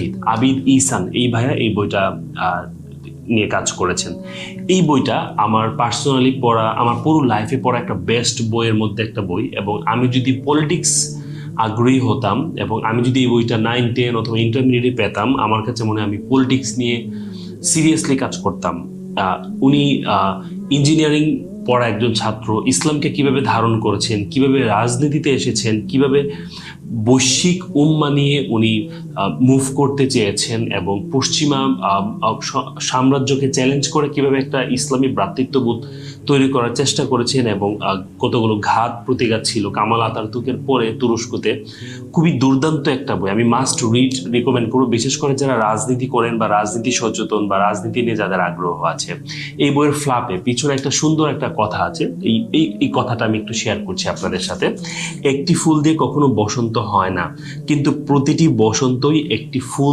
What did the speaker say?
মুজাহিদ, আবিদ ইসান এই ভাইয়া এই বইটা নিয়ে কাজ করেছেন। এই বইটা আমার পার্সোনালি পড়া, আমার পুরো লাইফে পড়া একটা বেস্ট বইয়ের মধ্যে একটা বই। এবং আমি যদি পলিটিক্স আগ্রহী হতাম এবং আমি যদি এই বইটা 9, 10 অথবা ইন্টারমিডিয়েটে পেতাম, আমার কাছে মনে হয় আমি পলিটিক্স নিয়ে সিরিয়াসলি কাজ করতাম। উনি ইঞ্জিনিয়ারিং পড়া একজন ছাত্র, ইসলামকে কিভাবে ধারণ করেছেন, কিভাবে রাজনীতিতে এসেছেন, কিভাবে বৈশ্বিক উম্মা নিয়ে উনি মুভ করতে চেয়েছেন এবং পশ্চিমা সাম্রাজ্যকে চ্যালেঞ্জ করে কিভাবে একটা ইসলামী ভ্রাতৃত্ববোধ তৈরি করার চেষ্টা করেছেন এবং কতগুলো ঘাত প্রতিঘাত ছিল কামাল আতাতুর্কের পরে তুরস্কতে। খুবই দুর্দান্ত একটা বই, আমি মাস্ট রিড রিকমেন্ড করবো, বিশেষ করে যারা রাজনীতি করেন বা রাজনীতি সচেতন বা রাজনীতি নিয়ে যাদের আগ্রহ আছে। এই বইয়ের ফ্লাপে পিছনে একটা সুন্দর একটা কথা আছে, এই কথাটা আমি একটু শেয়ার করছি আপনাদের সাথে। একটি ফুল দিয়ে কখনো বসন্ত হয় না, কিন্তু প্রতিটি বসন্তই একটি ফুল